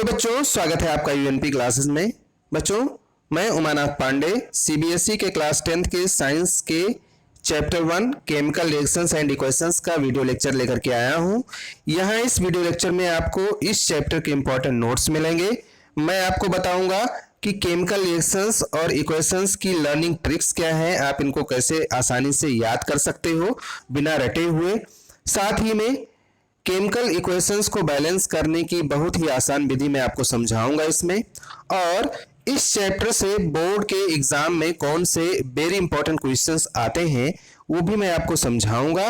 Hello बच्चों, स्वागत है आपका यूएनपी क्लासेस में। बच्चों, मैं उमानाथ पांडे सीबीएसई के क्लास 10th के साइंस के chapter 1 chemical reactions and equations का वीडियो लेक्चर लेकर के आया हूं। यहां इस वीडियो लेक्चर में आपको इस चैप्टर के इंपॉर्टेंट नोट्स मिलेंगे। मैं आपको बताऊंगा कि केमिकल रिएक्शंस और इक्वेशंस की लर्निंग ट्रिक्स क्या है, आप इनको कैसे आसानी से याद कर सकते हो बिना रटे हुए। साथ ही में केमिकल इक्वेशंस को बैलेंस करने की बहुत ही आसान विधि मैं आपको समझाऊंगा इसमें। और इस चैप्टर से बोर्ड के एग्जाम में कौन से वेरी इंपॉर्टेंट क्वेश्चंस आते हैं वो भी मैं आपको समझाऊंगा।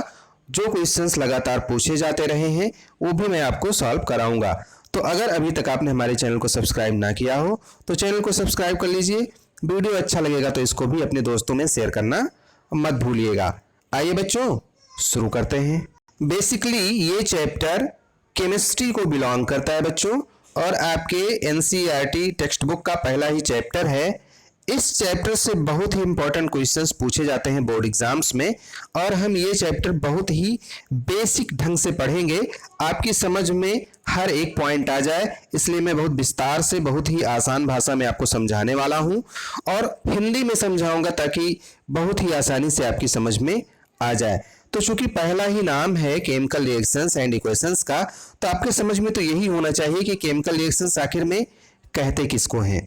जो क्वेश्चंस लगातार पूछे जाते रहे हैं वो भी मैं आपको सॉल्व कराऊंगा। तो अगर अभी तक आपने हमारे चैनल को सब्सक्राइब ना किया हो तो चैनल को सब्सक्राइब कर लीजिए। वीडियो अच्छा लगेगा तो इसको भी अपने दोस्तों में शेयर करना मत भूलिएगा। आइए बच्चों, शुरू करते हैं। बेसिकली ये चैप्टर केमिस्ट्री को बिलोंग करता है बच्चों, और आपके एनसीईआरटी टेक्स्ट बुक का पहला ही चैप्टर है। इस चैप्टर से बहुत ही इंपॉर्टेंट क्वेश्चंस पूछे जाते हैं बोर्ड एग्जाम्स में, और हम ये चैप्टर बहुत ही बेसिक ढंग से पढ़ेंगे, आपकी समझ में हर एक पॉइंट आ जाए। इसलिए मैं बहुत विस्तार से, बहुत ही आसान भाषा में आपको समझाने वाला हूं, और हिंदी में समझाऊंगा ताकि बहुत ही आसानी से आपकी समझ में आ जाए। तो चूंकि पहला ही नाम है केमिकल रिएक्शंस एंड इक्वेशंस का, तो आपके समझ में तो यही होना चाहिए कि केमिकल रिएक्शंस आखिर में कहते किसको हैं।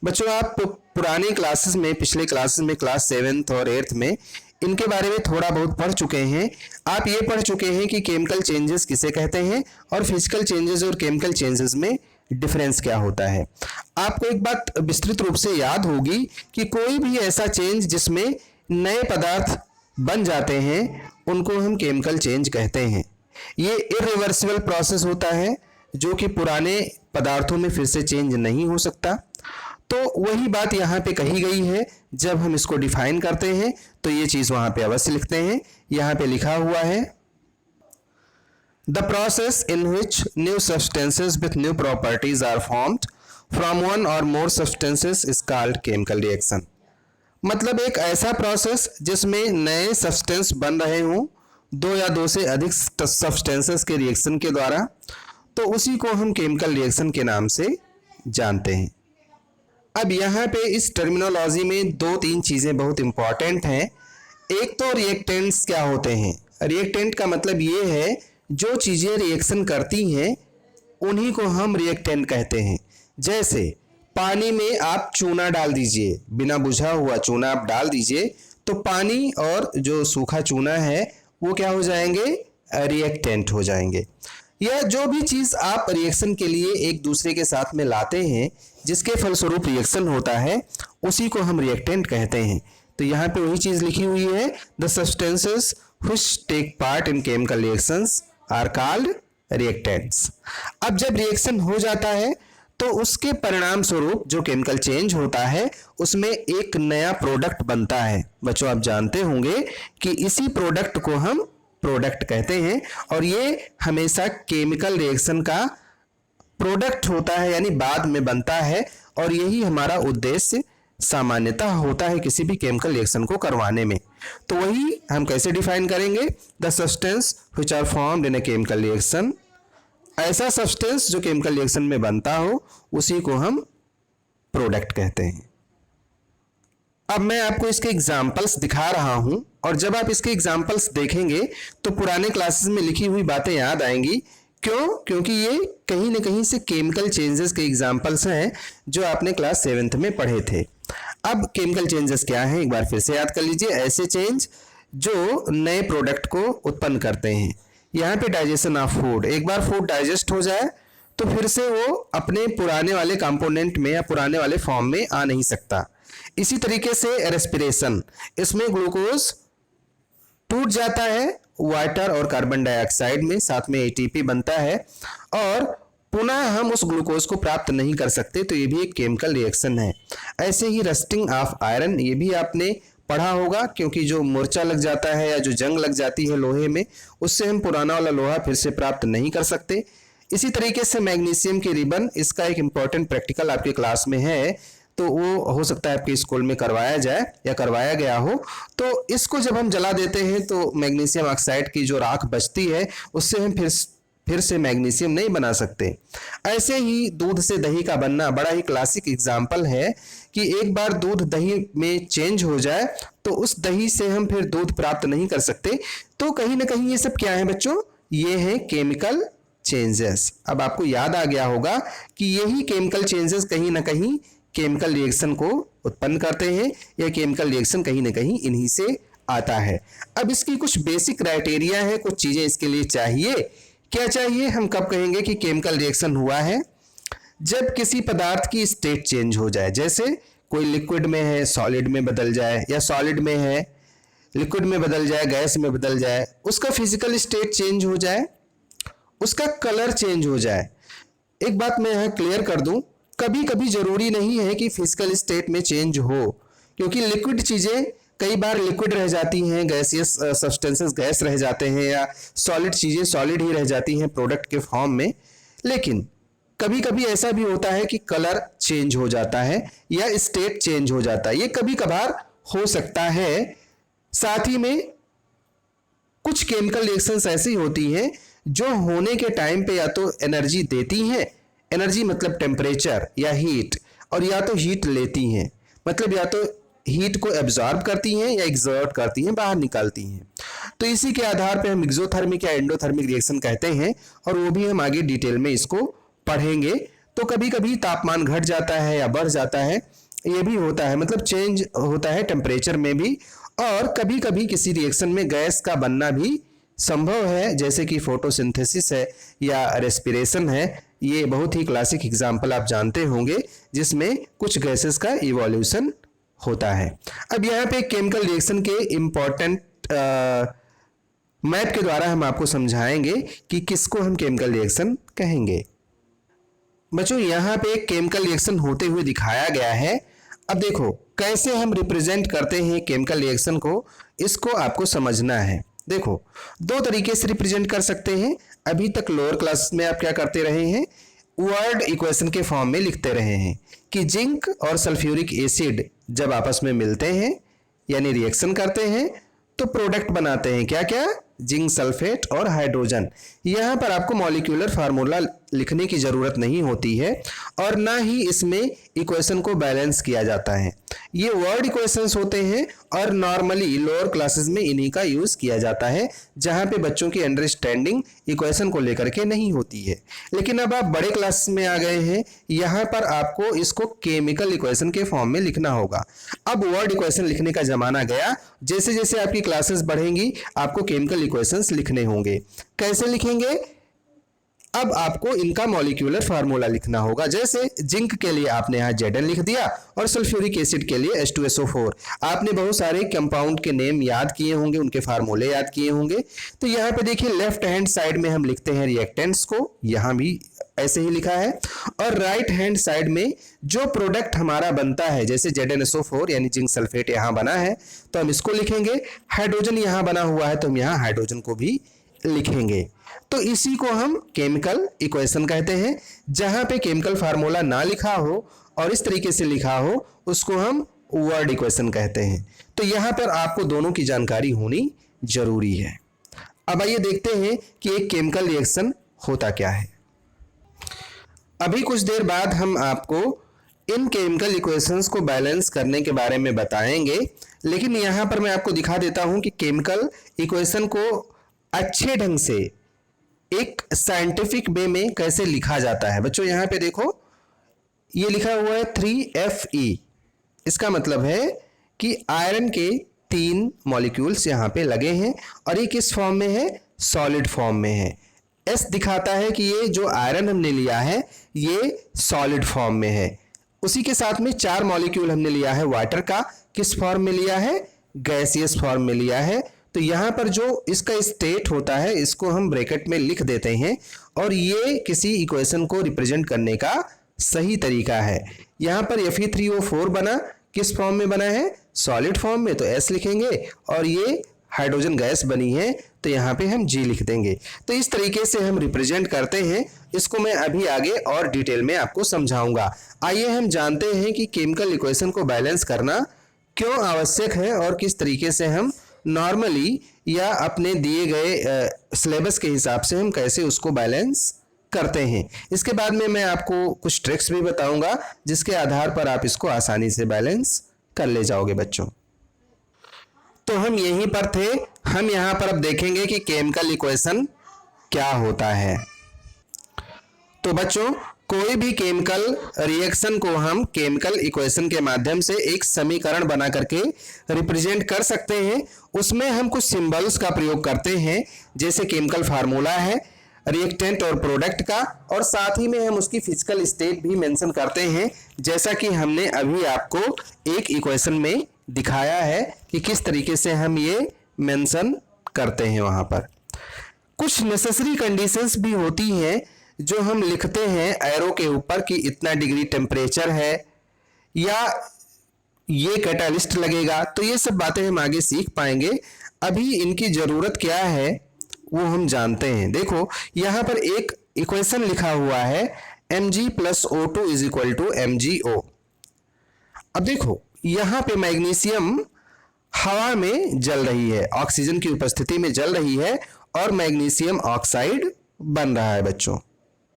बच्चों, आप पुराने क्लासेस में, पिछले क्लासेस में, क्लास 7th और 8th में इनके बारे में थोड़ा बहुत पढ़ चुके हैं। आप ये पढ़ चुके हैं कि केमिकल चेंजेस किसे कहते हैं और फिजिकल चेंजेस और केमिकल चेंजेस में डिफरेंस क्या होता है। आपको एक बात विस्तृत रूप से याद होगी कि कोई भी ऐसा चेंज जिसमें नए पदार्थ बन जाते हैं उनको हम केमिकल चेंज कहते हैं। ये इरिवर्सिबल प्रोसेस होता है जो कि पुराने पदार्थों में फिर से चेंज नहीं हो सकता। तो वही बात यहाँ पे कही गई है। जब हम इसको डिफाइन करते हैं तो ये चीज वहां पे अवश्य लिखते हैं। यहाँ पे लिखा हुआ है, the process in which new substances with new properties are formed from one और more substances is called chemical reaction. मतलब एक ऐसा प्रोसेस जिसमें नए सब्सटेंस बन रहे हों, दो या दो से अधिक सब्सटेंसेस के रिएक्शन के द्वारा, तो उसी को हम केमिकल रिएक्शन के नाम से जानते हैं। अब यहाँ पे इस टर्मिनोलॉजी में दो तीन चीजें बहुत इंपॉर्टेंट हैं। एक तो रिएक्टेंट्स क्या होते हैं। रिएक्टेंट का मतलब ये है जो चीजें रिएक्शन करती हैं उन्हीं को हम रिएक्टेंट कहते हैं। जैसे पानी में आप चूना डाल दीजिए, बिना बुझा हुआ चूना आप डाल दीजिए तो पानी और जो सूखा चूना है वो क्या हो जाएंगे, रिएक्टेंट हो जाएंगे। या जो भी चीज आप रिएक्शन के लिए एक दूसरे के साथ में लाते हैं जिसके फलस्वरूप रिएक्शन होता है उसी को हम रिएक्टेंट कहते हैं। तो यहाँ पे वही चीज लिखी हुई है, the substances which take part in chemical reactions are called reactants. अब जब रिएक्शन हो जाता है तो उसके परिणाम स्वरूप जो केमिकल चेंज होता है उसमें एक नया प्रोडक्ट बनता है। बच्चों, आप जानते होंगे कि इसी प्रोडक्ट को हम प्रोडक्ट कहते हैं, और ये हमेशा केमिकल रिएक्शन का प्रोडक्ट होता है, यानी बाद में बनता है, और यही हमारा उद्देश्य सामान्यतः होता है किसी भी केमिकल रिएक्शन को करवाने में। तो वही हम कैसे डिफाइन करेंगे, the substance which are formed in a chemical reaction. ऐसा सब्सटेंस जो केमिकल रिएक्शन में बनता हो उसी को हम प्रोडक्ट कहते हैं। अब मैं आपको इसके एग्जाम्पल्स दिखा रहा हूं, और जब आप इसके एग्जाम्पल्स देखेंगे तो पुराने क्लासेस में लिखी हुई बातें याद आएंगी। क्यों? क्योंकि ये कहीं ना कहीं से केमिकल चेंजेस के एग्जाम्पल्स हैं जो आपने क्लास 7th में पढ़े थे। अब केमिकल चेंजेस क्या हैं एक बार फिर से याद कर लीजिए। ऐसे चेंज जो नए प्रोडक्ट को उत्पन्न करते हैं। यहाँ पे डाइजेशन ऑफ फूड, एक बार फूड डाइजेस्ट हो जाए तो फिर से वो अपने पुराने वाले कंपोनेंट में या पुराने वाले फॉर्म में आ नहीं सकता। इसी तरीके से रेस्पिरेशन, इसमें ग्लूकोज टूट जाता है वाटर और कार्बन डाइऑक्साइड में, साथ में एटीपी बनता है, और पुनः हम उस ग्लूकोज को प्राप्त नहीं कर सकते, तो ये भी एक केमिकल रिएक्शन है। ऐसे ही रस्टिंग ऑफ आयरन, ये भी आपने पढ़ा होगा, क्योंकि जो मूर्छा लग जाता है या जो जंग लग जाती है लोहे में, उससे हम पुराना वाला लोहा फिर से प्राप्त नहीं कर सकते। इसी तरीके से मैग्नीशियम की रिबन, इसका एक इंपॉर्टेंट प्रैक्टिकल आपके क्लास में है, तो वो हो सकता है आपके स्कूल में करवाया जाए या करवाया गया हो। तो इसको जब हम जला देते हैं तो मैग्नीशियम ऑक्साइड की जो राख बचती है उससे हम फिर से मैग्नीशियम नहीं बना सकते। ऐसे ही दूध से दही का बनना बड़ा ही क्लासिक एग्जाम्पल है कि एक बार दूध दही में चेंज हो जाए तो उस दही से हम फिर दूध प्राप्त नहीं कर सकते। तो कहीं ना कहीं ये सब क्या है बच्चों, ये है केमिकल चेंजेस। अब आपको याद आ गया होगा कि यही केमिकल चेंजेस कहीं ना कहीं केमिकल रिएक्शन को उत्पन्न करते हैं, या केमिकल रिएक्शन कहीं ना कहीं इन्हीं से आता है। अब इसकी कुछ बेसिक क्राइटेरिया है, कुछ चीजें इसके लिए चाहिए। क्या चाहिए, हम कब कहेंगे कि केमिकल रिएक्शन हुआ है? जब किसी पदार्थ की स्टेट चेंज हो जाए, जैसे कोई लिक्विड में है सॉलिड में बदल जाए, या सॉलिड में है लिक्विड में बदल जाए, गैस में बदल जाए, उसका फिजिकल स्टेट चेंज हो जाए, उसका कलर चेंज हो जाए। एक बात मैं यहाँ क्लियर कर दूं, कभी कभी जरूरी नहीं है कि फिजिकल स्टेट में चेंज हो, क्योंकि लिक्विड चीजें कई बार लिक्विड रह जाती हैं, गैसियस सब्सटेंसेस गैस रह जाते हैं, या सॉलिड चीजें सॉलिड ही रह जाती हैं प्रोडक्ट के फॉर्म में। लेकिन कभी कभी ऐसा भी होता है कि कलर चेंज हो जाता है या स्टेट चेंज हो जाता है, ये कभी कभार हो सकता है। साथ ही में कुछ केमिकल रिएक्शंस ऐसी होती हैं जो होने के टाइम पे या तो एनर्जी देती हैं, एनर्जी मतलब टेम्परेचर या हीट, और या तो हीट लेती हैं, मतलब या तो हीट को एब्जॉर्ब करती हैं या एक्सर्ट करती हैं, बाहर निकालती हैं। तो इसी के आधार पे हम एक्सोथर्मिक या एंडोथर्मिक रिएक्शन कहते हैं, और वो भी हम आगे डिटेल में इसको पढ़ेंगे। तो कभी कभी तापमान घट जाता है या बढ़ जाता है, ये भी होता है, मतलब चेंज होता है टेम्परेचर में भी। और कभी कभी किसी रिएक्शन में गैस का बनना भी संभव है, जैसे कि फोटोसिंथेसिस है या रेस्पिरेशन है। ये बहुत ही क्लासिक एग्जाम्पल आप जानते होंगे, जिसमें कुछ गैसेस का इवोल्यूशन होता है। अब यहाँ पे केमिकल रिएक्शन के इम्पोर्टेंट मैप के द्वारा हम आपको समझाएंगे कि किसको हम केमिकल रिएक्शन कहेंगे। बच्चों यहाँ पे केमिकल रिएक्शन होते हुए दिखाया गया है। अब देखो कैसे हम रिप्रेजेंट करते हैं केमिकल रिएक्शन को, इसको आपको समझना है। देखो दो तरीके से रिप्रेजेंट कर सकते हैं। अभी तक लोअर क्लास में आप क्या करते रहे हैं, वर्ड इक्वेशन के फॉर्म में लिखते रहे हैं कि जिंक और सल्फ्यूरिक एसिड जब आपस में मिलते हैं यानी रिएक्शन करते हैं तो प्रोडक्ट बनाते हैं, क्या क्या, जिंक सल्फेट और हाइड्रोजन। यहाँ पर आपको मॉलिक्यूलर फार्मूला लिखने की जरूरत नहीं होती है, और ना ही इसमें इक्वेशन को बैलेंस किया जाता है। ये वर्ड इक्वेशंस होते हैं और नॉर्मली लोअर क्लासेस में इन्हीं का यूज किया जाता है, जहाँ पे बच्चों की अंडरस्टैंडिंग इक्वेशन को लेकर के नहीं होती है। लेकिन अब आप बड़े क्लास में आ गए हैं, यहाँ पर आपको इसको केमिकल इक्वेशन के फॉर्म में लिखना होगा। अब वर्ड इक्वेशन लिखने का जमाना गया, जैसे जैसे आपकी क्लासेस बढ़ेंगी आपको केमिकल इक्वेशंस लिखने होंगे। कैसे लिखेंगे, अब आपको इनका मॉलिक्यूलर फार्मूला लिखना होगा। जैसे जिंक के लिए आपने यहाँ Zn लिख दिया, और सल्फ्यूरिक एसिड के लिए H2SO4। आपने बहुत सारे कंपाउंड के नेम याद किए होंगे, उनके फार्मूले याद किए होंगे। तो यहाँ पे देखिए लेफ्ट हैंड साइड में हम लिखते हैं रिएक्टेंट्स को, यहाँ भी ऐसे ही लिखा है। और राइट हैंड साइड में जो प्रोडक्ट हमारा बनता है, जैसे ZnSO4 यानी जिंक सल्फेट यहाँ बना है तो हम इसको लिखेंगे। हाइड्रोजन यहाँ बना हुआ है तो हम यहाँ हाइड्रोजन को भी लिखेंगे। तो इसी को हम केमिकल इक्वेशन कहते हैं। जहां पे केमिकल फार्मूला ना लिखा हो और इस तरीके से लिखा हो उसको हम वर्ड इक्वेशन कहते हैं। तो यहां पर आपको दोनों की जानकारी होनी जरूरी है। अब आइए देखते हैं कि एक केमिकल रिएक्शन होता क्या है। अभी कुछ देर बाद हम आपको इन केमिकल इक्वेशंस को बैलेंस करने के बारे में बताएंगे, लेकिन यहां पर मैं आपको दिखा देता हूं कि केमिकल इक्वेशन को अच्छे ढंग से एक साइंटिफिक वे में कैसे लिखा जाता है। बच्चों यहाँ पे देखो ये लिखा हुआ है 3Fe। इसका मतलब है कि आयरन के 3 मॉलिक्यूल्स यहाँ पे लगे हैं, और ये किस फॉर्म में है, सॉलिड फॉर्म में है। S दिखाता है कि ये जो आयरन हमने लिया है ये सॉलिड फॉर्म में है। उसी के साथ में 4 मॉलिक्यूल हमने लिया है वाटर का, किस फॉर्म में लिया है, गैसियस फॉर्म में लिया है। तो यहाँ पर जो इसका स्टेट होता है इसको हम ब्रैकेट में लिख देते हैं, और ये किसी इक्वेशन को रिप्रेजेंट करने का सही तरीका है। यहाँ पर Fe3O4 बना, किस फॉर्म में बना है, सॉलिड फॉर्म में, तो S लिखेंगे। और ये हाइड्रोजन गैस बनी है तो यहाँ पे हम G लिख देंगे। तो इस तरीके से हम रिप्रेजेंट करते हैं। इसको मैं अभी आगे और डिटेल में आपको समझाऊंगा। आइए हम जानते हैं कि केमिकल इक्वेशन को बैलेंस करना क्यों आवश्यक है और किस तरीके से हम नॉर्मली या अपने दिए गए सिलेबस के हिसाब से हम कैसे उसको बैलेंस करते हैं। इसके बाद में मैं आपको कुछ ट्रिक्स भी बताऊंगा जिसके आधार पर आप इसको आसानी से बैलेंस कर ले जाओगे बच्चों। तो हम यहीं पर थे, हम यहां पर अब देखेंगे कि केमिकल इक्वेशन क्या होता है। तो बच्चों, कोई भी केमिकल रिएक्शन को हम केमिकल इक्वेशन के माध्यम से एक समीकरण बना करके रिप्रेजेंट कर सकते हैं। उसमें हम कुछ सिंबल्स का प्रयोग करते हैं, जैसे केमिकल फार्मूला है रिएक्टेंट और प्रोडक्ट का, और साथ ही में हम उसकी फिजिकल स्टेट भी मेंशन करते हैं, जैसा कि हमने अभी आपको एक इक्वेशन में दिखाया है कि किस तरीके से हम ये मेंशन करते हैं। वहां पर कुछ नेसेसरी कंडीशंस भी होती हैं जो हम लिखते हैं एरो के ऊपर कि इतना डिग्री टेम्परेचर है या ये कैटालिस्ट लगेगा। तो ये सब बातें हम आगे सीख पाएंगे। अभी इनकी जरूरत क्या है वो हम जानते हैं। देखो यहां पर एक इक्वेशन लिखा हुआ है Mg + O2 = MgO। अब देखो यहां पे मैग्नीशियम हवा में जल रही है, ऑक्सीजन की उपस्थिति में जल रही है और मैग्नीशियम ऑक्साइड बन रहा है बच्चों।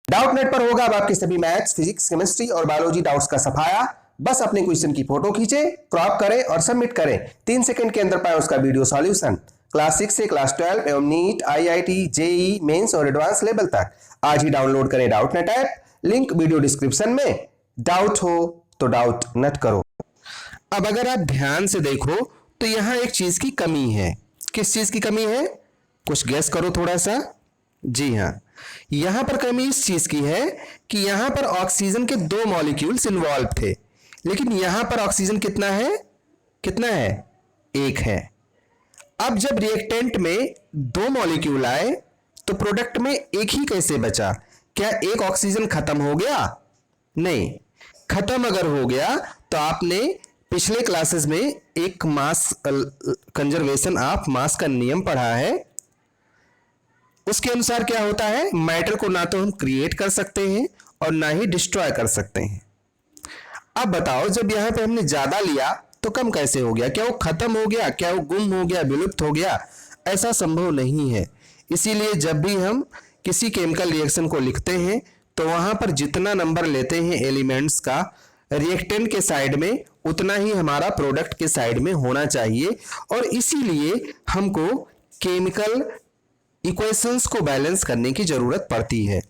डाउट नेट पर होगा अब आपके सभी मैथ्स, फिजिक्स, केमिस्ट्री और बायोलॉजी डाउट्स का सफाया। बस अपने क्वेश्चन की फोटो खींचे, क्रॉप करें और सबमिट करें। 3 सेकंड के अंदर पाए उसका वीडियो सॉल्यूशन। क्लास 6 से क्लास 12 एवं नीट, IIT, JEE मेंस और एडवांस लेवल तक आज ही डाउनलोड करें doubt net app. Link video description में। डाउट हो तो डाउट नेट करो। अब अगर आप ध्यान से देखो तो यहां एक चीज की कमी है। किस चीज की कमी है? कुछ गेस करो थोड़ा सा। जी हां, यहां पर कमी इस चीज की है कि यहां पर ऑक्सीजन के 2 मॉलिक्यूल्स इन्वॉल्व थे, लेकिन यहां पर ऑक्सीजन कितना है? कितना है? 1 है। अब जब रिएक्टेंट में 2 मॉलिक्यूल आए तो प्रोडक्ट में 1 ही कैसे बचा? क्या 1 ऑक्सीजन खत्म हो गया? नहीं। खत्म अगर हो गया तो आपने पिछले क्लासेस में एक मास कंजर्वेशन ऑफ मास का नियम पढ़ा है। उसके अनुसार क्या होता है, मैटर को ना तो हम क्रिएट कर सकते हैं और ना ही डिस्ट्रॉय कर सकते हैं। अब बताओ जब यहां पे हमने ज्यादा लिया तो कम कैसे हो गया? क्या वो खत्म हो गया? क्या वो गुम हो गया, विलुप्त हो गया? ऐसा संभव नहीं है। इसीलिए जब भी हम किसी केमिकल रिएक्शन को लिखते हैं तो वहां पर जितना नंबर लेते हैं एलिमेंट्स का रिएक्टेंट के साइड में, उतना ही हमारा प्रोडक्ट के साइड में होना चाहिए। और इसीलिए हमको केमिकल इक्वेशंस को बैलेंस करने की जरूरत पड़ती है।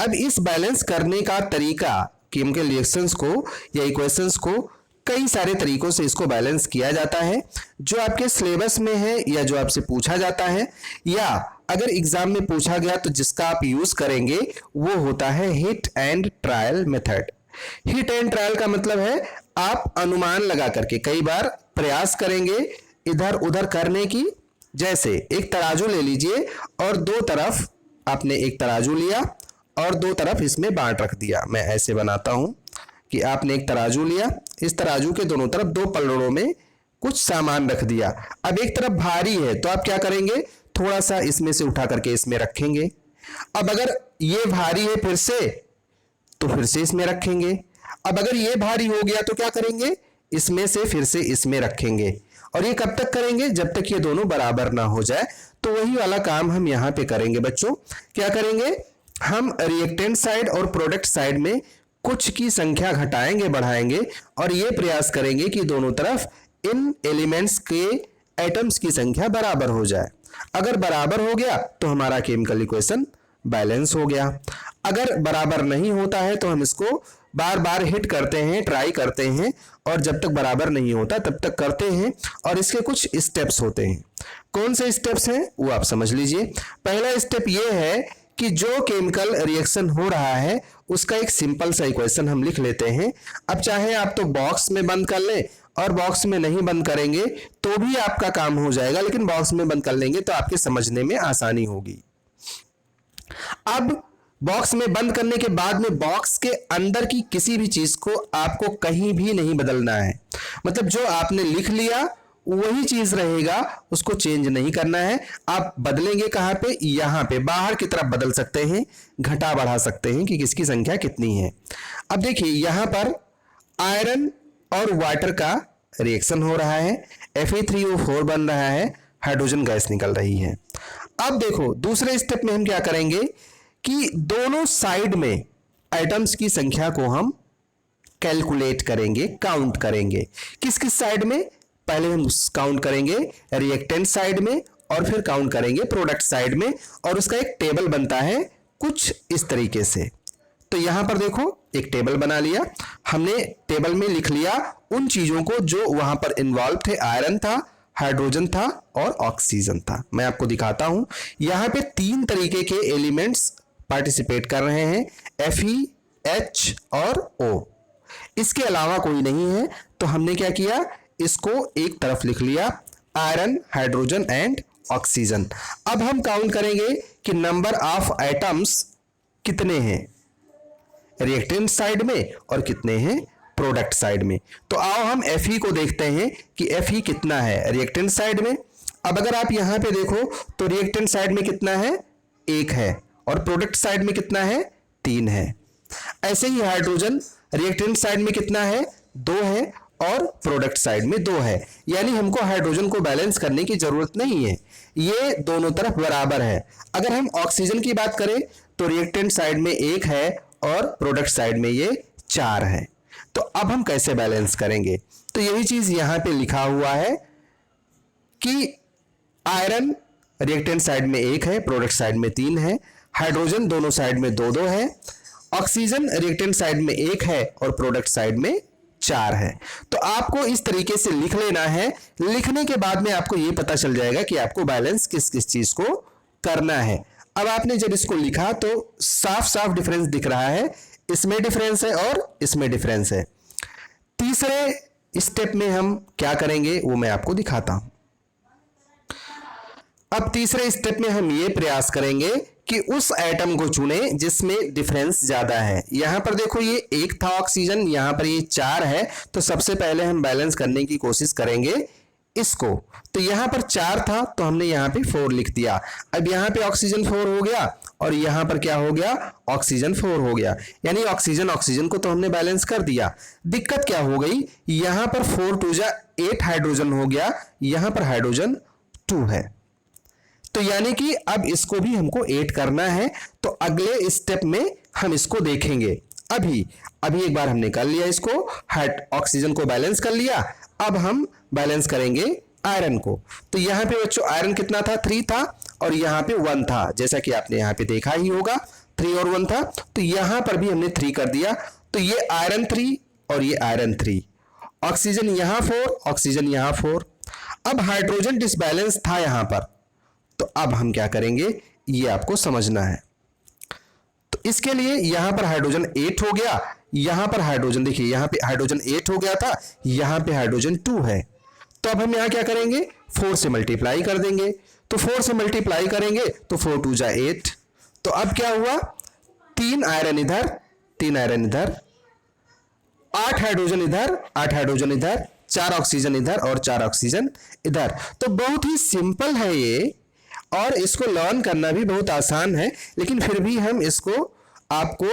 अब इस बैलेंस करने का तरीका, केमिकल रिएक्शंस को या इक्वेशंस को कई सारे तरीकों से इसको बैलेंस किया जाता है, जो आपके सिलेबस में है या जो आपसे पूछा जाता है, या अगर एग्जाम में पूछा गया तो जिसका आप यूज करेंगे वो होता है hit and trial method. Hit and trial का मतलब है आप अनुमान लगा करके कई बार प्रयास करेंगे इधर उधर करने की। जैसे एक तराजू ले लीजिए और 2 तरफ आपने एक तराजू लिया और 2 तरफ इसमें बांट रख दिया। मैं ऐसे बनाता हूं कि आपने एक तराजू लिया, इस तराजू के दोनों तरफ 2 पलड़ों में कुछ सामान रख दिया। अब एक तरफ भारी है तो आप क्या करेंगे, थोड़ा सा इसमें से उठा करके इसमें रखेंगे। अब अगर ये भारी है फिर से, तो फिर से इसमें रखेंगे। अब अगर ये भारी हो गया तो क्या करेंगे, इसमें से फिर से इसमें रखेंगे। और ये कब तक करेंगे, जब तक ये दोनों बराबर ना हो जाए। तो वही वाला काम हम यहां पे करेंगे बच्चों। क्या करेंगे, हम रिएक्टेंट साइड और प्रोडक्ट साइड में कुछ की संख्या घटाएंगे बढ़ाएंगे और ये प्रयास करेंगे कि दोनों तरफ इन एलिमेंट्स के एटम्स की संख्या बराबर हो जाए। अगर बराबर हो गया तो हमारा केमिकल इक्वेशन बैलेंस हो गया। अगर बराबर नहीं होता है तो हम इसको बार बार हिट करते हैं, ट्राई करते हैं, और जब तक बराबर नहीं होता तब तक करते हैं। और इसके कुछ स्टेप्स होते हैं। कौन से स्टेप्स हैं वो आप समझ लीजिए। पहला स्टेप ये है कि जो केमिकल रिएक्शन हो रहा है उसका एक सिंपल सा इक्वेशन हम लिख लेते हैं। अब चाहे आप तो बॉक्स में बंद कर लें और बॉक्स में नहीं बंद करेंगे तो भी आपका काम हो जाएगा, लेकिन बॉक्स में बंद कर लेंगे तो आपके समझने में आसानी होगी। अब बॉक्स में बंद करने के बाद में बॉक्स के अंदर की किसी भी चीज को आपको कहीं भी नहीं बदलना है। मतलब जो आपने लिख लिया वही चीज रहेगा, उसको चेंज नहीं करना है। आप बदलेंगे कहां पे, यहां पे बाहर की तरफ बदल सकते हैं, घटा बढ़ा सकते हैं कि किसकी संख्या कितनी है। अब देखिए यहां पर आयरन और वाटर का रिएक्शन हो रहा है, Fe3O4 बन रहा है, हाइड्रोजन गैस निकल रही है। अब देखो दूसरे स्टेप में हम क्या करेंगे कि दोनों साइड में एटम्स की संख्या को हम कैलकुलेट करेंगे, काउंट करेंगे। किस किस साइड में? पहले हम काउंट करेंगे रिएक्टेंट साइड में और फिर काउंट करेंगे प्रोडक्ट साइड में, और उसका एक टेबल बनता है कुछ इस तरीके से। तो यहां पर देखो एक टेबल बना लिया हमने, टेबल में लिख लिया उन चीजों को जो वहां पर इन्वॉल्व थे। आयरन था, हाइड्रोजन था और ऑक्सीजन था। मैं आपको दिखाता हूं, यहां पे 3 तरीके के एलिमेंट्स पार्टिसिपेट कर रहे हैं, Fe, H और O। इसके अलावा कोई नहीं है। तो हमने क्या किया, इसको एक तरफ लिख लिया, आयरन, हाइड्रोजन एंड ऑक्सीजन। अब हम काउंट करेंगे कि नंबर ऑफ एटम्स कितने हैं रिएक्टेंट साइड में और कितने हैं प्रोडक्ट साइड में। तो आओ हम Fe को देखते हैं कि Fe कितना है रिएक्टेंट साइड में। अब अगर आप यहां पे देखो तो रिएक्टेंट साइड में कितना है, 1 है, और प्रोडक्ट साइड में कितना है, 3 है। ऐसे ही हाइड्रोजन रिएक्टेंट साइड में कितना है, 2 है, और प्रोडक्ट साइड में 2 है। यानी हमको हाइड्रोजन को बैलेंस करने की जरूरत नहीं है, ये दोनों तरफ बराबर है। अगर हम ऑक्सीजन की बात करें तो रिएक्टेंट साइड में 1 है और प्रोडक्ट साइड में ये 4 है। तो अब हम कैसे बैलेंस करेंगे? तो यही चीज यहां पे लिखा हुआ है कि आयरन रिएक्टेंट साइड में 1 है, प्रोडक्ट साइड में 3 है, हाइड्रोजन दोनों साइड में 2-2 है, ऑक्सीजन रिएक्टेंट साइड में 1 है और प्रोडक्ट साइड में 4 है। तो आपको इस तरीके से लिख लेना है। लिखने के बाद में आपको यह पता चल जाएगा कि आपको बैलेंस किस किस चीज को करना है। अब आपने जब इसको लिखा तो साफ साफ डिफरेंस दिख रहा है, इसमें डिफरेंस है और इसमें डिफरेंस है। तीसरे स्टेप में हम क्या करेंगे वो मैं आपको दिखाता हूं। अब तीसरे स्टेप में हम ये प्रयास करेंगे कि उस एटम को चुने जिसमें डिफरेंस ज्यादा है। यहां पर देखो ये 1 था ऑक्सीजन, यहां पर ये 4 है। तो सबसे पहले हम बैलेंस करने की कोशिश करेंगे इसको। तो यहां पर 4 था तो हमने यहां पे 4 लिख दिया। अब यहां पे ऑक्सीजन 4 हो गया और यहां पर क्या हो गया, ऑक्सीजन 4 हो गया। यानी ऑक्सीजन को तो हमने बैलेंस कर दिया। दिक्कत क्या हो गई, यहां पर 4 2 जा 8 हाइड्रोजन हो गया, यहां पर हाइड्रोजन 2 है। तो यानी कि अब इसको भी हमको 8 करना है। तो अगले स्टेप में हम इसको देखेंगे। अभी एक बार हमने कर लिया इसको, ऑक्सीजन को बैलेंस कर लिया। अब हम बैलेंस करेंगे आयरन को। तो यहां पे बच्चों आयरन कितना था, 3 था, और यहां पे 1 था, जैसा कि आपने यहां पे देखा ही होगा 3 और 1 था। तो यहां पर भी हमने 3 कर दिया। तो ये आयरन 3 और ये आयरन 3, ऑक्सीजन यहां 4, ऑक्सीजन यहां 4। अब हाइड्रोजन डिसबैलेंस था यहां पर, तो अब हम क्या करेंगे ये आपको समझना है। तो इसके लिए यहां पर हाइड्रोजन 8 हो गया, यहां पर हाइड्रोजन देखिए यहां पे हाइड्रोजन 8 हो गया था, यहां पे हाइड्रोजन 2 है। तो अब हम यहां क्या करेंगे, 4 से मल्टीप्लाई कर देंगे। तो 4 से मल्टीप्लाई करेंगे तो 4 2 जा 8। तो अब क्या हुआ, 3 आयरन इधर, 3 आयरन इधर, 8 हाइड्रोजन इधर, 8 हाइड्रोजन इधर, 4 ऑक्सीजन इधर और 4 ऑक्सीजन इधर। तो बहुत ही सिंपल है ये, और इसको लर्न करना भी बहुत आसान है। लेकिन फिर भी हम इसको आपको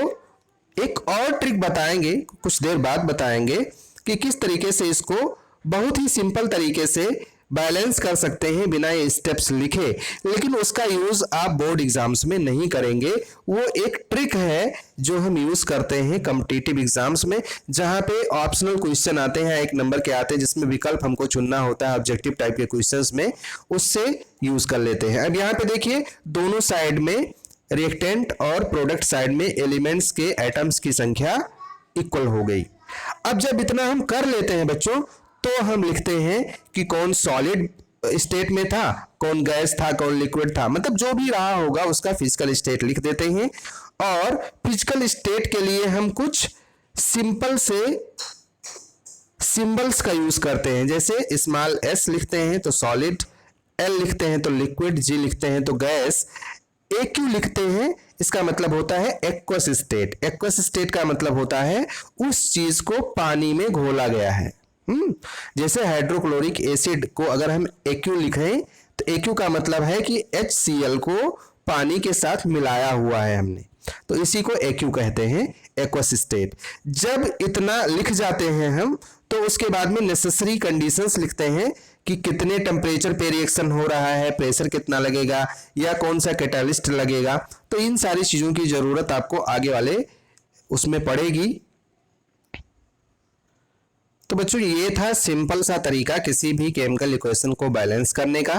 एक और ट्रिक बताएंगे, कुछ देर बाद बताएंगे कि किस तरीके से इसको बहुत ही सिंपल तरीके से बैलेंस कर सकते हैं बिना ये स्टेप्स लिखे। लेकिन उसका यूज आप बोर्ड एग्जाम्स में नहीं करेंगे। वो एक ट्रिक है जो हम यूज करते हैं कॉम्पिटिटिव एग्जाम्स में, जहां पे ऑप्शनल क्वेश्चन आते हैं, 1 नंबर के आते हैं, जिसमें विकल्प हमको चुनना होता है ऑब्जेक्टिव टाइप के क्वेश्चंस में, उससे यूज कर लेते हैं। अब यहाँ पे देखिए दोनों साइड में रिएक्टेंट और प्रोडक्ट साइड में एलिमेंट्स के एटम्स की संख्या इक्वल हो गई। अब जब इतना हम कर लेते हैं बच्चों, तो हम लिखते हैं कि कौन सॉलिड स्टेट में था, कौन गैस था, कौन लिक्विड था, मतलब जो भी रहा होगा उसका फिजिकल स्टेट लिख देते हैं। और फिजिकल स्टेट के लिए हम कुछ सिंपल से सिंबल्स का यूज करते हैं। जैसे स्मॉल s लिखते हैं तो सॉलिड, L लिखते हैं तो लिक्विड, G लिखते हैं तो गैस, AQ लिखते हैं, इसका मतलब होता है एक्वस स्टेट। एक्वस स्टेट का मतलब होता है उस चीज को पानी में घोला गया है। जैसे हाइड्रोक्लोरिक एसिड को अगर हम AQ लिखें तो AQ का मतलब है कि HCl को पानी के साथ मिलाया हुआ है हमने, तो इसी को AQ कहते हैं, एक्वस स्टेट। जब इतना लिख जाते हैं हम तो उसके बाद में नेसेसरी कंडीशंस लिखते हैं कि कितने टेम्परेचर पे रिएक्शन हो रहा है, प्रेशर कितना लगेगा या कौन सा कैटालिस्ट लगेगा, तो इन सारी चीजों की जरूरत आपको आगे वाले उसमें पड़ेगी। तो बच्चों ये था सिंपल सा तरीका किसी भी केमिकल इक्वेशन को बैलेंस करने का,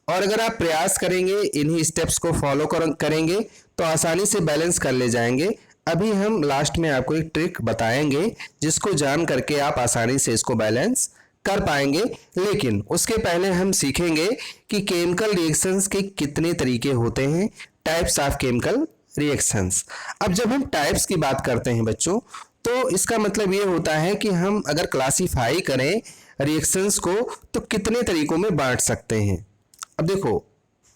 और अगर आप प्रयास करेंगे, इन्हीं स्टेप्स को फॉलो करेंगे तो आसानी से बैलेंस कर ले जाएंगे। अभी हम लास्ट में आपको एक ट्रिक बताएंगे जिसको जान करके आप आसानी से इसको बैलेंस कर पाएंगे, लेकिन उसके पहले हम सीखेंगे कि केमिकल रिएक्शंस के कितने तरीके होते हैं, टाइप्स ऑफ केमिकल रिएक्शंस। अब जब हम टाइप्स की बात करते हैं बच्चों, तो इसका मतलब ये होता है कि हम अगर क्लासिफाई करें रिएक्शंस को तो कितने तरीकों में बांट सकते हैं। अब देखो,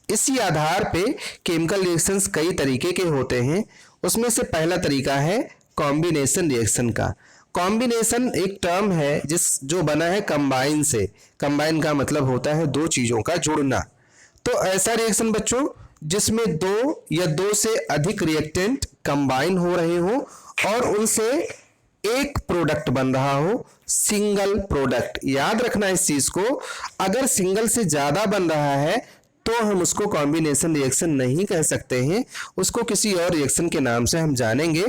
इसी आधार पे केमिकल रिएक्शंस कई तरीके के होते हैं। उसमें से पहला तरीका है कॉम्बिनेशन रिएक्शन का। कॉम्बिनेशन एक टर्म है जो बना है कंबाइन से। कंबाइन का मतलब होता है दो चीजों का जुड़ना। तो ऐसा रिएक्शन बच्चों जिसमें दो या दो से अधिक रिएक्टेंट कंबाइन हो रहे हो और उनसे एक प्रोडक्ट बन रहा हो, सिंगल प्रोडक्ट। याद रखना इस चीज को, अगर सिंगल से ज्यादा बन रहा है तो हम उसको कॉम्बिनेशन रिएक्शन नहीं कह सकते हैं, उसको किसी और रिएक्शन के नाम से हम जानेंगे।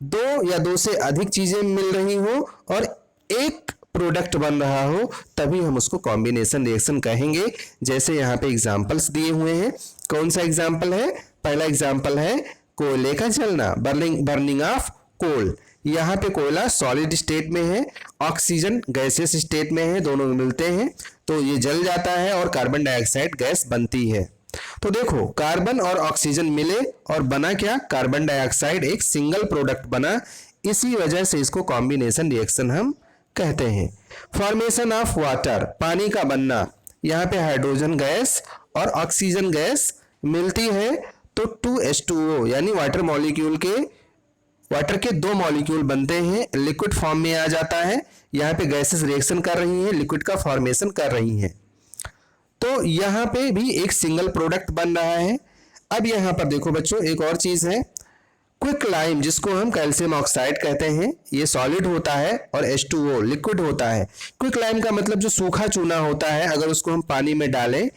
दो या दो से अधिक चीजें मिल रही हो और एक प्रोडक्ट बन रहा हो तभी हम उसको कॉम्बिनेशन रिएक्शन कहेंगे। जैसे यहाँ पे एग्जांपल्स दिए हुए हैं। कौन सा एग्जांपल है? पहला एग्जांपल है कोयले का जलना, बर्निंग ऑफ कोल। यहाँ पे कोयला सॉलिड स्टेट में है, ऑक्सीजन गैसियस स्टेट में है, दोनों मिलते हैं तो ये जल जाता है और कार्बन डाइऑक्साइड गैस बनती है। तो देखो, कार्बन और ऑक्सीजन मिले और बना क्या? कार्बन डाइऑक्साइड, एक सिंगल प्रोडक्ट बना। इसी वजह से इसको कॉम्बिनेशन रिएक्शन हम कहते हैं। फॉर्मेशन ऑफ वाटर, पानी का बनना। यहाँ पे हाइड्रोजन गैस और ऑक्सीजन गैस मिलती है तो 2H2O यानी वाटर के दो मॉलिक्यूल बनते हैं, लिक्विड फॉर्म में आ जाता है। यहाँ पे गैसेस रिएक्शन कर रही हैं, लिक्विड का फॉर्मेशन कर रही हैं, तो यहाँ पे भी एक सिंगल प्रोडक्ट बन रहा है। अब यहाँ पर देखो बच्चों, एक और चीज है क्विक लाइम, जिसको हम कैल्शियम ऑक्साइड कहते हैं। ये सॉलिड होता है और H2O लिक्विड होता है। क्विक लाइम का मतलब जो सूखा चूना होता है, अगर उसको हम पानी में डालें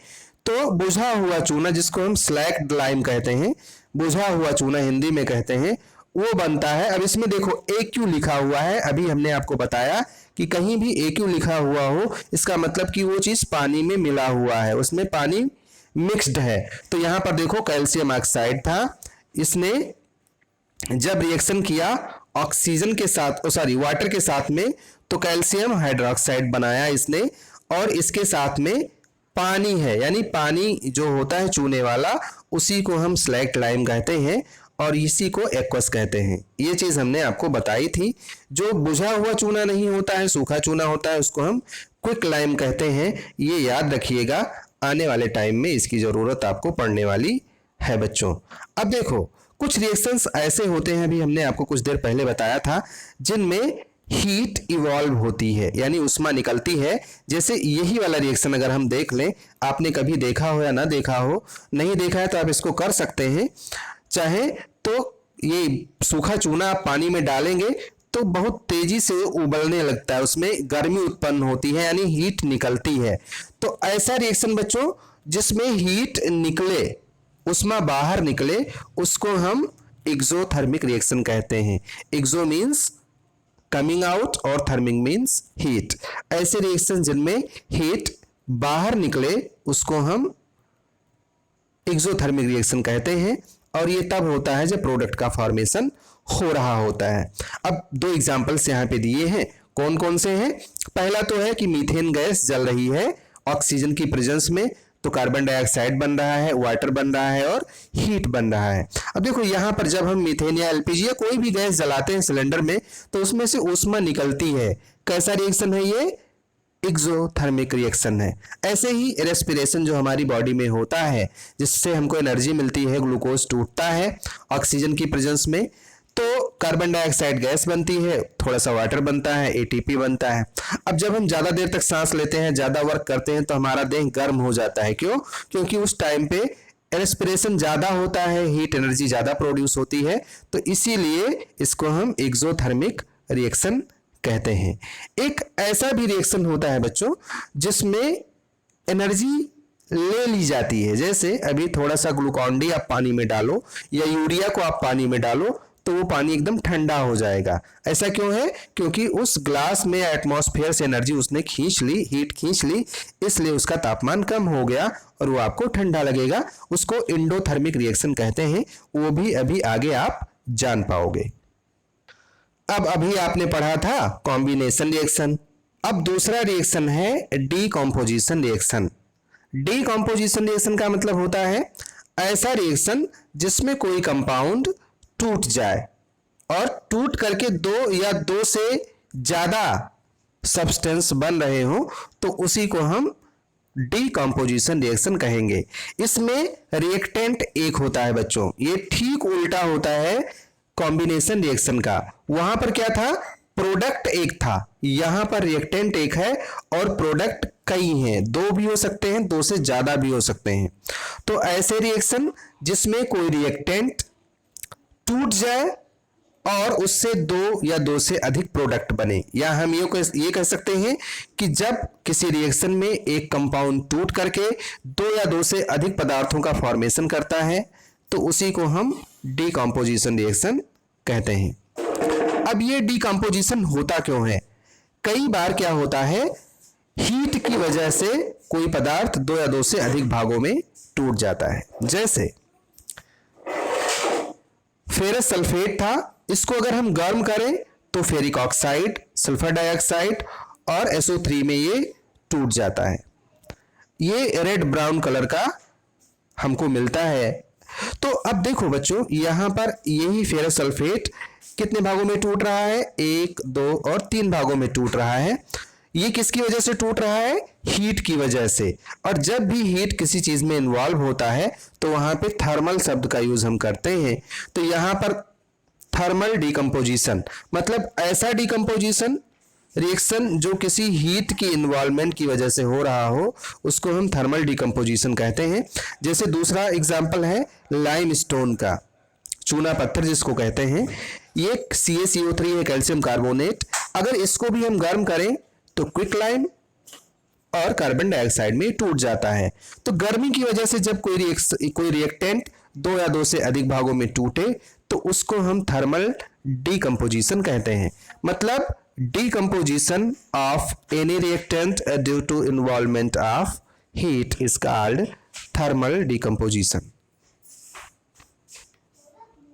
तो बुझा हुआ चूना, जिसको हम स्लैक्ड लाइम कहते हैं, बुझा हुआ चूना हिंदी में कहते हैं, वो बनता है। अब इसमें देखो AQ लिखा हुआ है, अभी हमने आपको बताया कि कहीं भी AQ लिखा हुआ हो इसका मतलब कि वो चीज पानी में मिला हुआ है, उसमें पानी मिक्स्ड है। तो यहाँ पर देखो कैल्शियम ऑक्साइड था, इसने जब रिएक्शन किया ऑक्सीजन के साथ, वाटर के साथ में, तो कैल्शियम हाइड्रोक्साइड बनाया इसने, और इसके साथ में पानी है, यानी पानी जो होता है चूने वाला, उसी को हम स्लैक्ड लाइम कहते हैं और इसी को एक्वस कहते हैं। ये चीज हमने आपको बताई थी। जो बुझा हुआ चूना नहीं होता है, सूखा चूना होता है, उसको हम क्विक लाइम कहते हैं। ये याद रखिएगा, आने वाले टाइम में इसकी जरूरत आपको पड़ने वाली है बच्चों। अब देखो, कुछ रिएक्शंस ऐसे होते हैं, अभी हमने आपको कुछ देर पहले बताया था, जिनमें हीट इवॉल्व होती है, यानी उष्मा निकलती है। जैसे यही वाला रिएक्शन अगर हम देख लें, आपने कभी देखा हो या ना देखा हो, नहीं देखा है तो आप इसको कर सकते हैं। चाहे तो ये सूखा चूना आप पानी में डालेंगे तो बहुत तेजी से उबलने लगता है, उसमें गर्मी उत्पन्न होती है, यानी हीट निकलती है। तो ऐसा रिएक्शन बच्चों जिसमें हीट निकले, उष्मा बाहर निकले, उसको हम एक्सोथर्मिक रिएक्शन कहते हैं। एक्सो मीन्स कमिंग आउट और थर्मिक मीन्स हीट। ऐसे रिएक्शन जिनमें हीट बाहर निकले उसको हम एक्सोथर्मिक रिएक्शन कहते हैं, और ये तब होता है जब प्रोडक्ट का फॉर्मेशन हो रहा होता है। अब दो एग्जांपल्स यहाँ पे दिए हैं, कौन कौन से हैं? पहला तो है कि मीथेन गैस जल रही है ऑक्सीजन की प्रेजेंस में, तो कार्बन डाइऑक्साइड बन रहा है, वाटर बन रहा है और हीट बन रहा है। अब देखो यहाँ पर जब हम मीथेन या LPG या कोई भी गैस जलाते हैं सिलेंडर में, तो उसमें से ऊष्मा निकलती है। कैसा रिएक्शन है ये? एक्सोथर्मिक रिएक्शन है। ऐसे ही रेस्पिरेशन जो हमारी बॉडी में होता है, जिससे हमको एनर्जी मिलती है, ग्लूकोज टूटता है ऑक्सीजन की प्रेजेंस में, तो कार्बन डाइऑक्साइड गैस बनती है, थोड़ा सा वाटर बनता है, ATP बनता है। अब जब हम ज्यादा देर तक सांस लेते हैं, ज्यादा वर्क करते हैं, तो हमारा देह गर्म हो जाता है। क्यों? क्योंकि उस टाइम पे रेस्पिरेशन ज्यादा होता है, हीट एनर्जी ज्यादा प्रोड्यूस होती है, तो इसीलिए इसको हम एक्सोथर्मिक रिएक्शन कहते हैं। एक ऐसा भी रिएक्शन होता है बच्चों जिसमें एनर्जी ले ली जाती है। जैसे अभी थोड़ा सा ग्लूकॉन डी आप पानी में डालो या यूरिया को आप पानी में डालो तो वो पानी एकदम ठंडा हो जाएगा। ऐसा क्यों है? क्योंकि उस ग्लास में एटमॉस्फेयर से एनर्जी उसने खींच ली, हीट खींच ली, इसलिए उसका तापमान कम हो गया और वो आपको ठंडा लगेगा। उसको एंडोथर्मिक रिएक्शन कहते हैं। वो भी अभी आगे आप जान पाओगे। अब अभी आपने पढ़ा था कॉम्बिनेशन रिएक्शन। अब दूसरा रिएक्शन है डीकॉम्पोजिशन रिएक्शन। डीकॉम्पोजिशन रिएक्शन का मतलब होता है ऐसा रिएक्शन जिसमें कोई कंपाउंड टूट जाए और टूट करके दो या दो से ज्यादा सब्सटेंस बन रहे हो तो उसी को हम डीकॉम्पोजिशन रिएक्शन कहेंगे। इसमें रिएक्टेंट एक होता है बच्चों, ये ठीक उल्टा होता है कॉम्बिनेशन रिएक्शन का। वहां पर क्या था? प्रोडक्ट एक था, यहां पर रिएक्टेंट एक है और प्रोडक्ट कई हैं, दो भी हो सकते हैं, दो से ज्यादा भी हो सकते हैं। तो ऐसे रिएक्शन जिसमें कोई रिएक्टेंट टूट जाए और उससे दो या दो से अधिक प्रोडक्ट बने, या हम ये कह सकते हैं कि जब किसी रिएक्शन में एक कंपाउंड टूट करके दो या दो से अधिक पदार्थों का फॉर्मेशन करता है तो उसी को हम डीकॉम्पोजिशन रिएक्शन कहते हैं। अब ये डीकॉम्पोजिशन होता क्यों है? कई बार क्या होता है, हीट की वजह से कोई पदार्थ दो या दो से अधिक भागों में टूट जाता है। जैसे फेरस सल्फेट था, इसको अगर हम गर्म करें तो फेरिक ऑक्साइड, सल्फर डाइऑक्साइड और SO3 में ये टूट जाता है। ये रेड ब्राउन कलर का हमको मिलता है। तो अब देखो बच्चों, यहां पर यही फेरस सल्फेट कितने भागों में टूट रहा है? 1, 2 और 3 भागों में टूट रहा है। ये किसकी वजह से टूट रहा है? हीट की वजह से। और जब भी हीट किसी चीज में इन्वॉल्व होता है तो वहां पे थर्मल शब्द का यूज हम करते हैं। तो यहां पर थर्मल डिकम्पोजिशन मतलब ऐसा डिकम्पोजिशन रिएक्शन जो किसी हीट की इन्वॉल्वमेंट की वजह से हो रहा हो उसको हम थर्मल डिकम्पोजिशन कहते हैं। जैसे दूसरा एग्जाम्पल है लाइमस्टोन का, चूना पत्थर जिसको कहते हैं। ये CaCO3 है, कैल्शियम कार्बोनेट। अगर इसको भी हम गर्म करें तो क्विक लाइम और कार्बन डाइऑक्साइड में टूट जाता है। तो गर्मी की वजह से जब कोई रिएक्टेंट दो या दो से अधिक भागों में टूटे तो उसको हम थर्मल डिकम्पोजिशन कहते हैं। मतलब decomposition of any reactant due to involvement of heat is called thermal decomposition.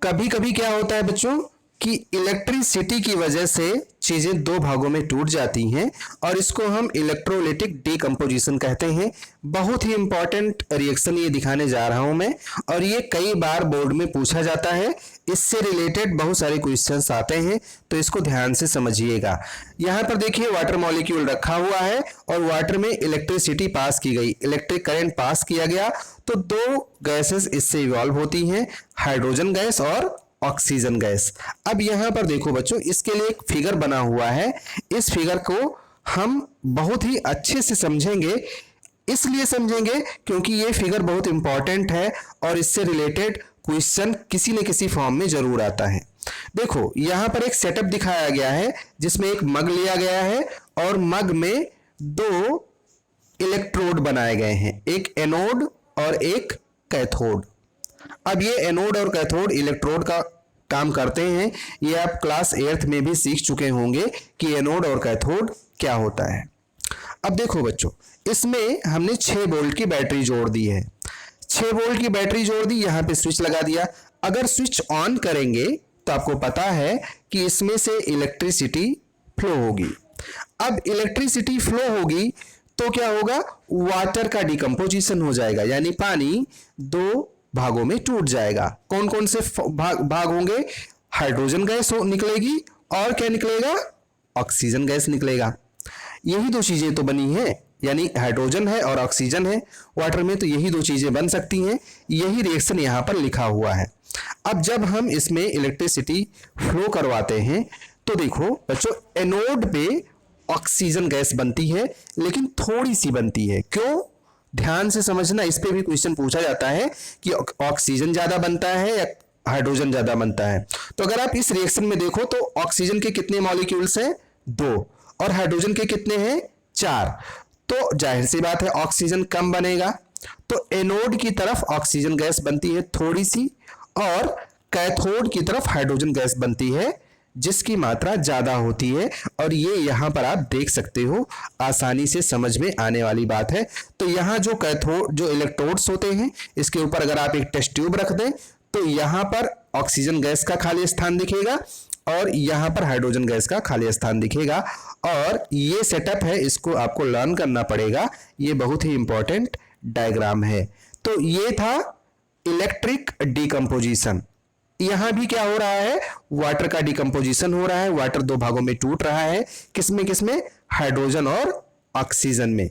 कभी कभी क्या होता है बच्चों कि इलेक्ट्रिसिटी की वजह से चीजें दो भागों में टूट जाती हैं और इसको हम इलेक्ट्रोलाइटिक डिकम्पोजिशन कहते हैं। बहुत ही इंपॉर्टेंट रिएक्शन ये दिखाने जा रहा हूं मैं, और ये कई बार बोर्ड में पूछा जाता है। इससे रिलेटेड बहुत सारे क्वेश्चंस आते हैं, तो इसको ध्यान से समझिएगा। यहां पर देखिए वाटर मॉलिक्यूल रखा हुआ है और वाटर में इलेक्ट्रिसिटी पास की गई, इलेक्ट्रिक करंट पास किया गया, तो दो गैसेस इससे इवॉल्व होती हैं, हाइड्रोजन गैस और ऑक्सीजन गैस। अब यहां पर देखो बच्चों, इसके लिए एक फिगर बना हुआ है। इस फिगर को हम बहुत ही अच्छे से समझेंगे, इसलिए समझेंगे क्योंकि ये फिगर बहुत इंपॉर्टेंट है और इससे रिलेटेड क्वेश्चन किसी न किसी फॉर्म में जरूर आता है। देखो यहां पर एक सेटअप दिखाया गया है जिसमें एक मग लिया गया है और मग में दो इलेक्ट्रोड बनाए गए हैं, एक एनोड और एक कैथोड। अब ये एनोड और कैथोड इलेक्ट्रोड का काम करते हैं। ये आप क्लास 8th में भी सीख चुके होंगे कि एनोड और कैथोड क्या होता है। अब देखो बच्चों, इसमें हमने 6 वोल्ट की बैटरी जोड़ दी है। 6 वोल्ट की बैटरी जोड़ दी, यहां पे स्विच लगा दिया। अगर स्विच ऑन करेंगे तो आपको पता है कि इसमें से इलेक्ट्रिसिटी फ्लो होगी। अब इलेक्ट्रिसिटी फ्लो होगी तो क्या होगा? वाटर का डिकम्पोजिशन हो जाएगा, यानी पानी दो भागों में टूट जाएगा। कौन कौन से भाग होंगे? हाइड्रोजन गैस निकलेगी और क्या निकलेगा? ऑक्सीजन गैस निकलेगा। यही दो चीजें तो बनी है, यानी हाइड्रोजन है और ऑक्सीजन है वाटर में, तो यही दो चीजें बन सकती हैं। यही रिएक्शन यहां पर लिखा हुआ है। अब जब हम इसमें इलेक्ट्रिसिटी फ्लो करवाते हैं तो देखो बच्चों, एनोड पे ऑक्सीजन गैस बनती है, लेकिन थोड़ी सी बनती है। क्यों? ध्यान से समझना, इस पे भी क्वेश्चन पूछा जाता है कि ऑक्सीजन ज्यादा बनता है या हाइड्रोजन ज्यादा बनता है। तो अगर आप इस रिएक्शन में देखो तो ऑक्सीजन के कितने मॉलिक्यूल्स हैं? 2, और हाइड्रोजन के कितने हैं? 4। तो जाहिर सी बात है ऑक्सीजन कम बनेगा, तो एनोड की तरफ ऑक्सीजन गैस बनती है थोड़ी सी, और कैथोड की तरफ हाइड्रोजन गैस बनती है जिसकी मात्रा ज्यादा होती है। और ये यहां पर आप देख सकते हो, आसानी से समझ में आने वाली बात है। तो यहां जो कैथोड जो इलेक्ट्रोड्स होते हैं, इसके ऊपर अगर आप एक टेस्ट ट्यूब रख दें तो यहां पर ऑक्सीजन गैस का खाली स्थान दिखेगा और यहां पर हाइड्रोजन गैस का खाली स्थान दिखेगा। और ये सेटअप है, इसको आपको लर्न करना पड़ेगा, ये बहुत ही इंपॉर्टेंट डायग्राम है। तो ये था इलेक्ट्रिक डिकम्पोजिशन। यहां भी क्या हो रहा है, वाटर का डिकम्पोजिशन हो रहा है, वाटर दो भागों में टूट रहा है, किसमें किसमें, हाइड्रोजन और ऑक्सीजन में।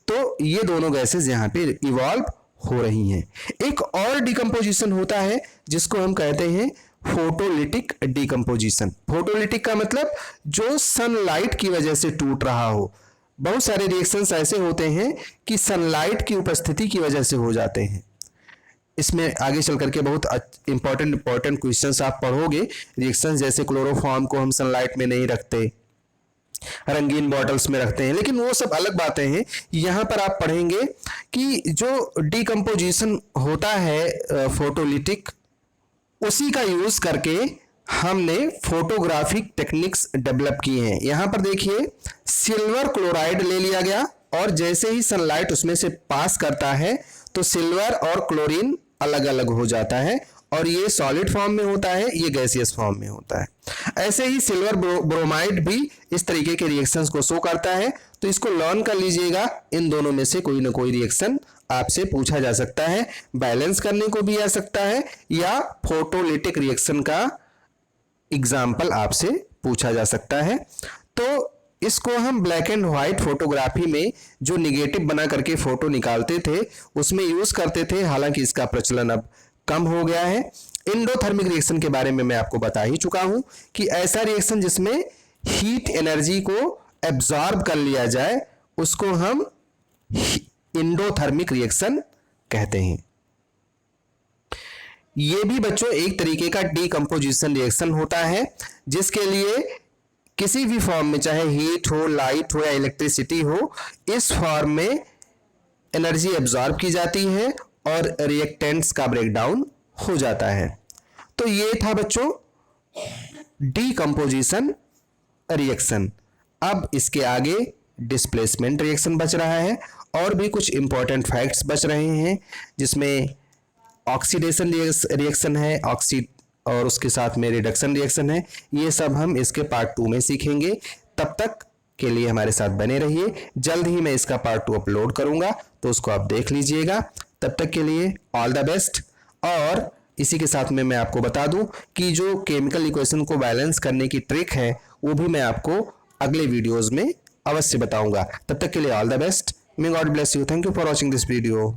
तो ये दोनों गैसेस यहां पे इवॉल्व हो रही हैं। एक और डिकम्पोजिशन होता है जिसको हम कहते हैं फोटोलिटिक डिकम्पोजिशन। फोटोलिटिक का मतलब जो सनलाइट की वजह से टूट रहा हो। बहुत सारे रिएक्शंस ऐसे होते हैं कि सनलाइट की उपस्थिति की वजह से हो जाते हैं। इसमें आगे चल करके बहुत इंपॉर्टेंट क्वेश्चंस आप पढ़ोगे। रिएक्शंस जैसे क्लोरोफॉर्म को हम सनलाइट में नहीं रखते, रंगीन बॉटल्स में रखते हैं, लेकिन वो सब अलग बातें हैं। यहां पर आप पढ़ेंगे कि जो डिकम्पोजिशन होता है फोटोलिटिक, उसी का यूज करके हमने फोटोग्राफिक टेक्निक्स डेवलप की हैं। यहां पर देखिए, सिल्वर क्लोराइड ले लिया गया और जैसे ही सनलाइट उसमें से पास करता है तो सिल्वर और क्लोरीन अलग अलग हो जाता है, और ये सॉलिड फॉर्म में होता है, ये गैसियस फॉर्म में होता है। ऐसे ही सिल्वर ब्रोमाइड भी इस तरीके के रिएक्शंस को शो करता है। तो इसको लर्न कर लीजिएगा, इन दोनों में से कोई ना कोई रिएक्शन आपसे पूछा जा सकता है, बैलेंस करने को भी आ सकता है, या फोटोलिटिक रिएक्शन का एग्जाम्पल आपसे पूछा जा सकता है। तो इसको हम ब्लैक एंड व्हाइट फोटोग्राफी में जो निगेटिव बना करके फोटो निकालते थे उसमें यूज करते थे, हालांकि इसका प्रचलन अब कम हो गया है। एंडोथर्मिक रिएक्शन के बारे में मैं आपको बता ही चुका हूं कि ऐसा रिएक्शन जिसमें हीट एनर्जी को एब्जॉर्ब कर लिया जाए उसको हम एंडोथर्मिक रिएक्शन कहते हैं। ये भी बच्चों एक तरीके का डीकंपोजिशन रिएक्शन होता है, जिसके लिए किसी भी फॉर्म में, चाहे हीट हो, लाइट हो या इलेक्ट्रिसिटी हो, इस फॉर्म में एनर्जी एब्जॉर्ब की जाती है और रिएक्टेंट्स का ब्रेकडाउन हो जाता है। तो ये था बच्चों डीकंपोजिशन रिएक्शन। अब इसके आगे डिस्प्लेसमेंट रिएक्शन बच रहा है, और भी कुछ इंपॉर्टेंट फैक्ट्स बच रहे हैं, जिसमें ऑक्सीडेशन रिएक्शन है, और उसके साथ में रिडक्शन रिएक्शन है। ये सब हम इसके पार्ट 2 में सीखेंगे। तब तक के लिए हमारे साथ बने रहिए, जल्द ही मैं इसका पार्ट 2 अपलोड करूंगा, तो उसको आप देख लीजिएगा। तब तक के लिए ऑल द बेस्ट। और इसी के साथ में मैं आपको बता दूं कि जो केमिकल इक्वेशन को बैलेंस करने की ट्रिक है वो भी मैं आपको अगले वीडियोस में अवश्य बताऊंगा। तब तक के लिए all the best. May God bless you. Thank you for watching this video.